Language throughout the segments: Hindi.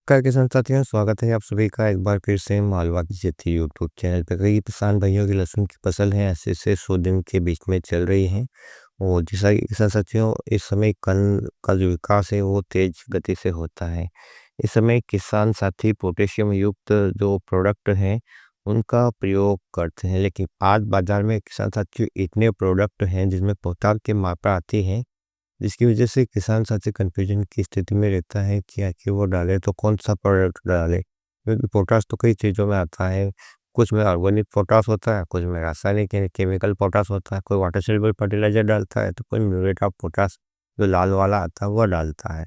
नमस्कार किसान साथियों, स्वागत है आप सभी का एक बार फिर से मालवा की खेती यूट्यूब चैनल पे। कई किसान भाइयों की लहसुन की फसल है ऐसे से 100 दिन के बीच में चल रही है। और जैसा कि किसान साथियों, इस समय कंद का जो विकास है वो तेज गति से होता है। इस समय किसान साथी पोटेशियम युक्त जो प्रोडक्ट हैं उनका प्रयोग करते हैं, लेकिन आज बाजार में किसान साथियों इतने प्रोडक्ट हैं जिसमें पोटाश की मात्रा आती है, जिसकी वजह से किसान साथी कन्फ्यूजन की स्थिति में रहता है कि आखिर वो डाले तो कौन-सा प्रोडक्ट डाले? क्योंकि पोटाश तो कई चीज़ों में आता है, कुछ में ऑर्गेनिक पोटाश होता है, कुछ में रासायनिक यानी केमिकल पोटाश होता है, कोई वाटर सॉल्युबल फर्टिलाइज़र डालता है, तो कोई म्यूरेट ऑफ पोटाश जो लाल वाला आता है वो डालता है।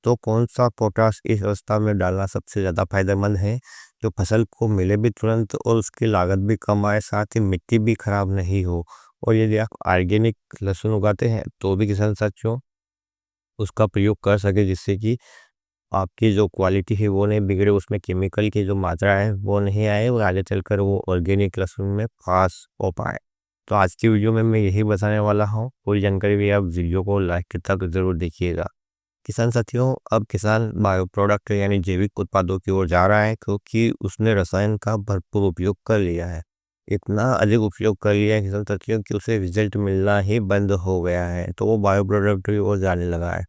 तो कौन-सा पोटाश इस अवस्था में डालना सबसे ज़्यादा फ़ायदेमंद है, जो फसल को मिले भी तुरंत और उसकी लागत भी कम आए, साथ ही मिट्टी भी खराब नहीं हो? और यदि आप ऑर्गेनिक लहसुन उगाते हैं तो भी किसान साथियों उसका प्रयोग कर सके, जिससे कि आपकी जो क्वालिटी है वो नहीं बिगड़े, उसमें केमिकल की जो मात्रा है वो नहीं आए और आगे चलकर वो ऑर्गेनिक लहसुन में पास हो पाए। तो आज की वीडियो में मैं यही बताने वाला हूँ। पूरी जानकारी भी आप वीडियो को लास्ट तक जरूर देखिएगा। किसान साथियों, अब किसान बायो प्रोडक्ट यानी जैविक उत्पादों की ओर जा रहा है, क्योंकि उसने रसायन का भरपूर उपयोग कर लिया है। इतना अधिक उपयोग कर लिया है किसान साथियों कि उसे रिजल्ट मिलना ही बंद हो गया है, तो वो बायो प्रोडक्ट की ओर जाने लगा है।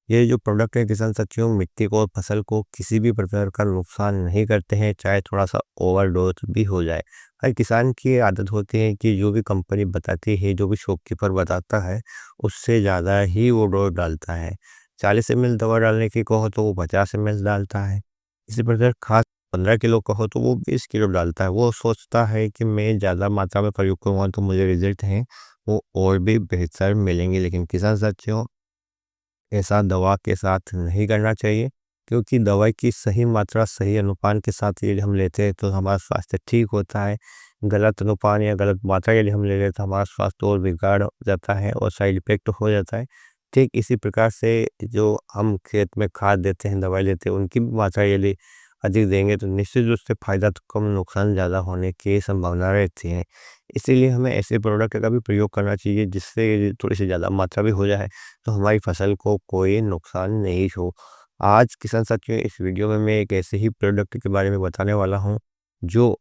ये जो प्रोडक्ट है किसान साथियों, मिट्टी को और फसल को किसी भी प्रकार का नुकसान नहीं करते हैं, चाहे थोड़ा सा ओवरडोज भी हो जाए। हर किसान की आदत होती है कि जो भी कंपनी बताती है, जो भी शॉपकीपर बताता है, उससे ज़्यादा ही वो डोज डालता है। 40 ml दवा डालने की कहो तो वो 50 ml डालता है। इसी प्रकार खाद 15 किलो कहो तो वो 20 किलो डालता है। वो सोचता है कि मैं ज़्यादा मात्रा में प्रयोग करूँगा तो मुझे रिजल्ट हैं वो और भी बेहतर मिलेंगे, लेकिन किसान साथियों ऐसा दवा के साथ नहीं करना चाहिए, क्योंकि दवाई की सही मात्रा सही अनुपात के साथ यदि हम लेते हैं तो हमारा स्वास्थ्य ठीक होता है। गलत अनुपात या गलत मात्रा यदि हम ले लेते हैं तो हमारा स्वास्थ्य और बिगाड़ जाता है और साइड इफेक्ट हो जाता है। ठीक इसी प्रकार से जो हम खेत में खाद देते हैं, दवाई लेते हैं, उनकी भी मात्रा यदि अधिक देंगे तो निश्चित रूप से फायदा तो कम, नुकसान ज़्यादा होने की संभावना रहती है। इसीलिए हमें ऐसे प्रोडक्ट का भी प्रयोग करना चाहिए जिससे थोड़ी सी ज़्यादा मात्रा भी हो जाए तो हमारी फसल को कोई नुकसान नहीं हो। आज किसान साथियों, इस वीडियो में मैं एक ऐसे ही प्रोडक्ट के बारे में बताने वाला हूँ, जो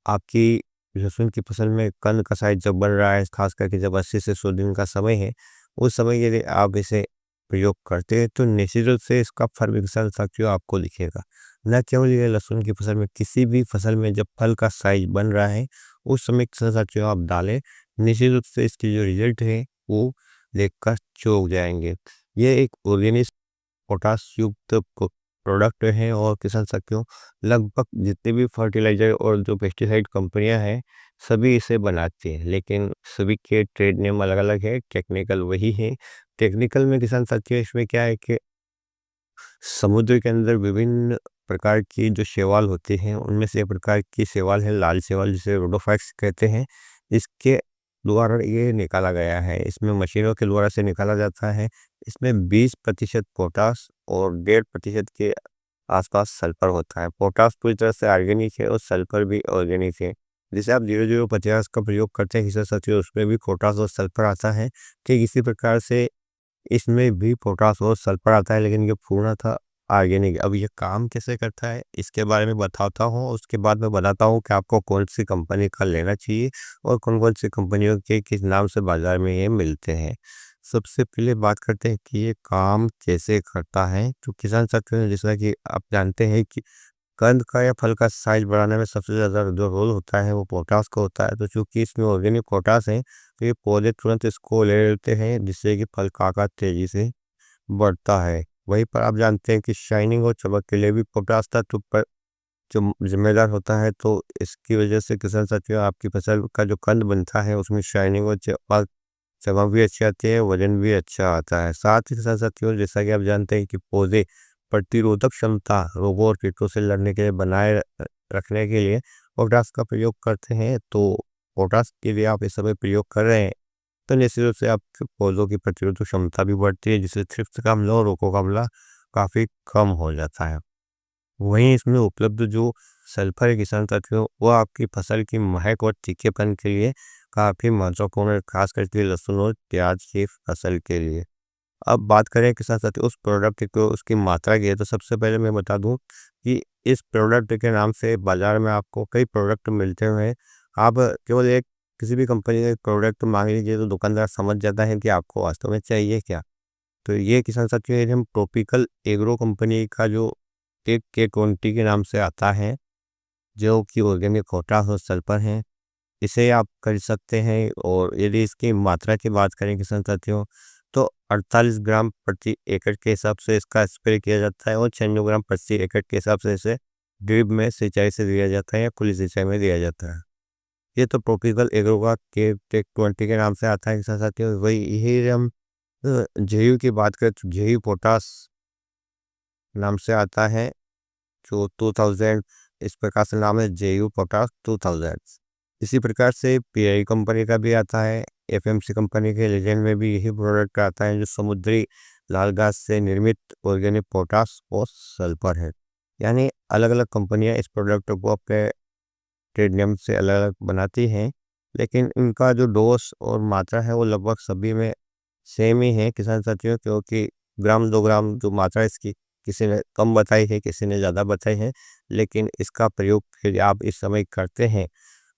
आपकी लहसुन की फसल में कंद का साइज जब बन रहा है, खास करके जब 80 से 100 दिन का समय है, उस समय यदि आप इसे प्रयोग करते हैं तो निश्चित रूप से इसका फल किसान साथियों आपको दिखेगा। न केवल ये लहसुन की फसल में, किसी भी फसल में जब फल का साइज बन रहा है उस समय किसान साथियों आप डालें, निश्चित रूप से इसकी जो रिजल्ट है वो देखकर चौंक जाएंगे। ये एक ऑर्गेनिक पोटाश युक्त प्रोडक्ट है और किसान साथियों लगभग जितने भी फर्टिलाइजर और जो पेस्टिसाइड कंपनियां हैं सभी इसे बनाती हैं, लेकिन सभी के ट्रेड नेम अलग अलग है, टेक्निकल वही है। टेक्निकल में किसान साथियों इसमें क्या है कि समुद्र के अंदर विभिन्न प्रकार की जो शैवाल होते हैं उनमें से एक प्रकार की शैवाल है लाल शैवाल, जिसे रोडोफाइट्स कहते हैं। इसके द्वारा ये निकाला गया है, इसमें मशीनों के द्वारा से निकाला जाता है। इसमें 20% पोटास और 1.5% के आसपास सल्फर होता है। पोटास पूरी तरह से ऑर्गेनिक है और सल्फर भी ऑर्गेनिक है। जैसे आप 0050 का प्रयोग करते हैं किसान साथियों, उसमें भी पोटास और सल्फर आता है। ठीक इसी प्रकार से इसमें भी पोटास और सल्फर आता है, लेकिन ये पूर्णतः ऑर्गेनिक। अब ये काम कैसे करता है इसके बारे में बताता हूँ, उसके बाद मैं बताता हूँ कि आपको कौन सी कंपनी का लेना चाहिए और कौन कौन सी कंपनियों के किस नाम से बाजार में ये मिलते हैं। सबसे पहले बात करते हैं कि ये काम कैसे करता है। तो किसान साथियों, जैसा कि आप जानते हैं कि कंद का या फल का साइज बढ़ाने में सबसे ज़्यादा जो रोल होता है वो पोटाश का होता है। तो चूंकि इसमें ऑर्गेनिक पोटाश है तो ये पौधे तुरंत इसको ले लेते हैं, जिससे कि फल का आकार तेजी से बढ़ता है। वहीं पर आप जानते हैं कि शाइनिंग और चमक के लिए भी पोटाश तत्व पर जो जिम्मेदार होता है। तो इसकी वजह से किसान साथियों आपकी फसल का जो कंद बनता है उसमें शाइनिंग और चमक चमक भी अच्छी आती है, वजन भी अच्छा आता है। साथ ही साथ साथियों, जैसा कि आप जानते हैं कि पौधे प्रतिरोधक क्षमता रोगों और कीटों से लड़ने के लिए बनाए रखने के लिए पोटाश का प्रयोग करते हैं। तो पोटाश के लिए आप इस समय प्रयोग कर रहे हैं तो निश्चित रूप से आपके पौधों की प्रतिरोधक क्षमता भी बढ़ती है, जिससे थ्रिप्स का हमला और रोगों का हमला काफ़ी कम हो जाता है। वहीं इसमें उपलब्ध जो सल्फर है किसान साथियों, वो आपकी फसल की महक और तीखेपन के लिए काफ़ी महत्वपूर्ण है, खास करके लहसुन और प्याज की फसल के लिए। अब बात करें किसान साथी उस प्रोडक्ट की, उसकी मात्रा की है, तो सबसे पहले मैं बता दूँ कि इस प्रोडक्ट के नाम से बाज़ार में आपको कई प्रोडक्ट मिलते हुए हैं। आप केवल एक किसी भी कंपनी का प्रोडक्ट माँग लीजिए तो दुकानदार समझ जाता है कि आपको वास्तव में चाहिए क्या। तो ये किसान साथियों, ये हम ट्रॉपिकल एग्रो कंपनी का जो टेक K20 के नाम से आता है, जो कि ऑर्गेनिक पोटाश और सल्फर है, इसे आप खरीद सकते हैं। और यदि इसकी मात्रा की बात करें किसान साथियों, तो 48 ग्राम प्रति एकड़ के हिसाब से इसका स्प्रे किया जाता है और 96 ग्राम प्रति एकड़ के हिसाब से इसे ड्रिप में सिंचाई से दिया जाता है या खुली सिंचाई में दिया जाता है। ये तो ट्रॉपिकल एग्रो का के टेक 20 के नाम से आता है किसान साथियों। वही यही हम जेयू की बात करें तो जेयू पोटास नाम से आता है, जो 2000 इस प्रकार से नाम है, जेयू पोटास 2000। इसी प्रकार से पीआई कंपनी का भी आता है। एफएमसी कंपनी के लेजेंड में भी यही प्रोडक्ट आता है, जो समुद्री लाल घास से निर्मित ऑर्गेनिक पोटास और सल्फर है। यानी अलग अलग कंपनियां इस प्रोडक्ट को अपने ट्रेड नेम से अलग अलग बनाती हैं, लेकिन इनका जो डोज और मात्रा है वो लगभग सभी में सेम ही है किसान साथियों। क्योंकि ग्राम 2 ग्राम जो मात्रा है इसकी, किसी ने कम बताई है, किसी ने ज़्यादा बताई है, लेकिन इसका प्रयोग यदि आप इस समय करते हैं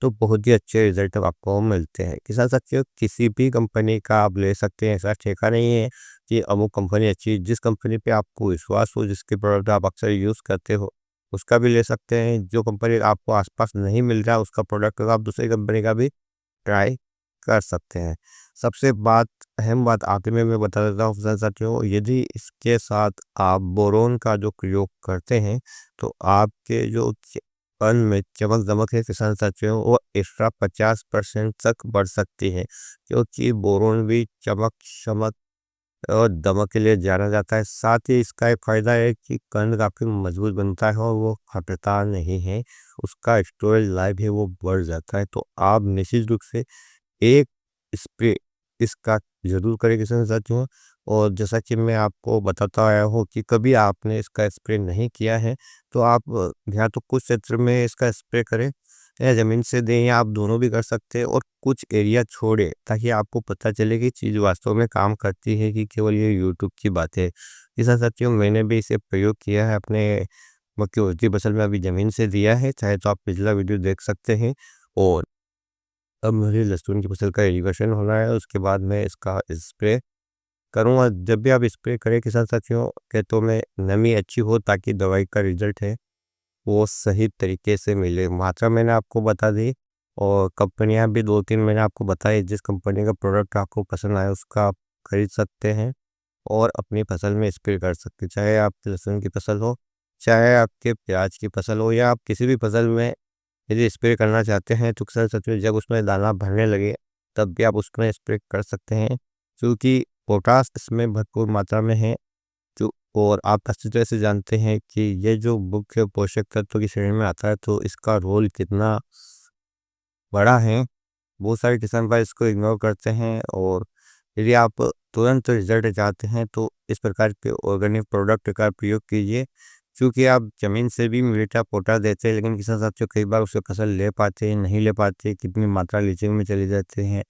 तो बहुत ही अच्छे रिजल्ट आपको मिलते हैं। किसान साथियों, किसी भी कंपनी का आप ले सकते हैं, ऐसा ठेका नहीं है कि अमुक कंपनी अच्छी है। जिस कंपनी पे आपको विश्वास हो, जिसके प्रोडक्ट आप अक्सर यूज़ करते हो, उसका भी ले सकते हैं। जो कंपनी आपको आसपास नहीं मिल रहा है उसका प्रोडक्ट, आप दूसरी कंपनी का भी ट्राई कर सकते हैं। सबसे अहम बात आखिर में मैं बता देता हूँ किसान साथियों, यदि इसके साथ आप बोरोन का जो प्रयोग करते हैं तो आपके जो फल में चमक दमक है किसान साथियों, वो एक्स्ट्रा 50% तक बढ़ सकती है। क्योंकि बोरोन भी चमक चमक और दमक के लिए जाना जाता है। साथ ही इसका एक फ़ायदा है कि कंद काफ़ी मजबूत बनता है और वो फटता नहीं है, उसका स्टोरेज लाइफ है वो बढ़ जाता है। तो आप निश्चित रूप से एक स्प्रे इसका ज़रूर करें किसान साथियों। और जैसा कि मैं आपको बताता आया हूँ कि कभी आपने इसका स्प्रे नहीं किया है, तो आप या तो कुछ क्षेत्र में इसका स्प्रे करें या ज़मीन से दें, या आप दोनों भी कर सकते हैं और कुछ एरिया छोड़ें, ताकि आपको पता चले कि चीज़ वास्तव में काम करती है कि केवल ये यूट्यूब की बात है। किसान साथियों, मैंने भी इसे प्रयोग किया है अपने मक्की होती फसल में, अभी ज़मीन से दिया है, चाहे तो आप पिछला वीडियो देख सकते हैं। और अब मुझे लहसुन की फसल का एलिवेशन होना है, उसके बाद मैं इसका स्प्रे करूँगा। जब भी आप स्प्रे करें किसान साथियों, खेतों में नमी अच्छी हो, ताकि दवाई का रिज़ल्ट है वो सही तरीके से मिले। मात्रा मैंने आपको बता दी और कंपनियाँ भी 2-3 मैंने आपको बताई। जिस कंपनी का प्रोडक्ट आपको पसंद आए उसका आप खरीद सकते हैं और अपनी फसल में स्प्रे कर सकते हैं। चाहे आपकी लहसुन की फसल हो, चाहे आपके प्याज की फसल हो, या आप किसी भी फसल में यदि स्प्रे करना चाहते हैं तो किसान साथियों, जब उसमें दाना भरने लगे तब भी आप उसमें स्प्रे कर सकते हैं। क्योंकि पोटाश इसमें भरपूर मात्रा में है। जो और आप अच्छी तरह से जानते हैं कि ये जो मुख्य पोषक तत्व की श्रेणी में आता है, तो इसका रोल कितना बड़ा है। बहुत सारे किसान भाई इसको इग्नोर करते हैं। और यदि आप तुरंत रिजल्ट चाहते हैं तो इस प्रकार के ऑर्गेनिक प्रोडक्ट का प्रयोग कीजिए। क्योंकि आप ज़मीन से भी मीठा पोटा देते हैं, लेकिन किसान साथियों कई बार उससे फसल ले पाते हैं, नहीं ले पाते, कितनी मात्रा लीचिंग में चली जाते हैं,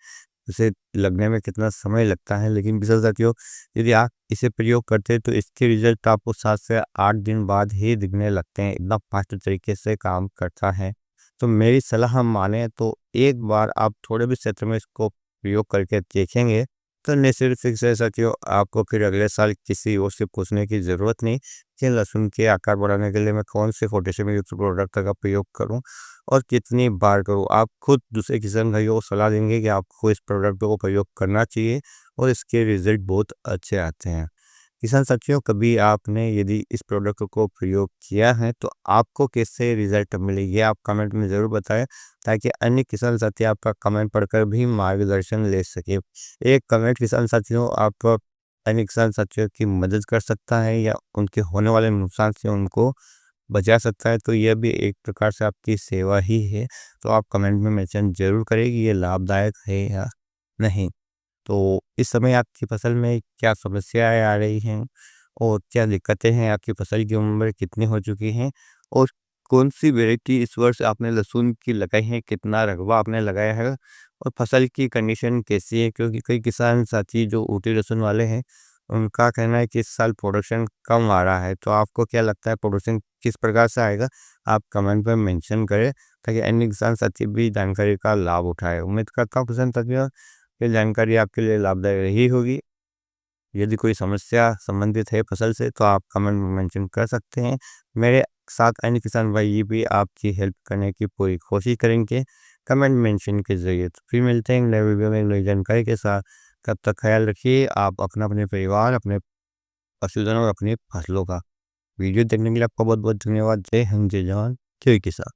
उसे लगने में कितना समय लगता है। लेकिन किसान साथियों, यदि आप इसे प्रयोग करते हैं तो इसके रिजल्ट आपको 7 से 8 दिन बाद ही दिखने लगते हैं, इतना फास्ट तरीके से काम करता है। तो मेरी सलाह माने तो एक बार आप थोड़े भी क्षेत्र में इसको प्रयोग करके देखेंगे, तो निश्चित रूप से साथियों आपको फिर अगले साल किसी और से पूछने की ज़रूरत नहीं कि लहसुन के आकार बढ़ाने के लिए मैं कौन से पोटेशियम युक्त प्रोडक्ट का प्रयोग करूं और कितनी बार करूं। आप खुद दूसरे किसान भाइयों को सलाह देंगे कि आपको इस प्रोडक्ट को प्रयोग करना चाहिए और इसके रिजल्ट बहुत अच्छे आते हैं। किसान साथियों, कभी आपने यदि इस प्रोडक्ट को प्रयोग किया है तो आपको कैसे रिजल्ट मिले, ये आप कमेंट में ज़रूर बताएं, ताकि अन्य किसान साथी आपका कमेंट पढ़कर भी मार्गदर्शन ले सके। एक कमेंट किसान साथियों आप अन्य किसान साथियों की मदद कर सकता है या उनके होने वाले नुकसान से उनको बचा सकता है। तो यह भी एक प्रकार से आपकी सेवा ही है। तो आप कमेंट में मेंशन ज़रूर करें कि ये लाभदायक है या नहीं। तो इस समय आपकी फसल में क्या समस्याएँ आ रही हैं और क्या दिक्कतें हैं? आपकी फसल की उम्र कितनी हो चुकी है और कौन-सी वैरायटी इस वर्ष आपने लहसुन की लगाई है? कितना रकबा आपने लगाया है? और फसल की कंडीशन कैसी है? क्योंकि कई किसान साथी जो ऊटी लहसुन वाले हैं, उनका कहना है कि इस साल प्रोडक्शन कम आ रहा है, तो आपको क्या लगता है प्रोडक्शन किस प्रकार से आएगा? आप कमेंट में मेंशन करें ताकि अन्य किसान साथी भी जानकारी का लाभ उठाए। उम्मीद करता हूँ किसान साथियों, ये जानकारी आपके लिए लाभदायक रही होगी। यदि कोई समस्या संबंधित है फसल से तो आप कमेंट में मेंशन कर सकते हैं। मेरे साथ अन्य किसान भाई भी आपकी हेल्प करने की पूरी कोशिश करेंगे कमेंट मेंशन के ज़रिए। तो फिर मिलते हैं नए वीडियो में नई जानकारी के साथ। तब तक ख्याल रखिए आप अपना, अपने परिवार, अपने पशुधन और अपनी फसलों का। वीडियो देखने के लिए आपका बहुत बहुत धन्यवाद। जय हिंद, जय जवान, जय किसान।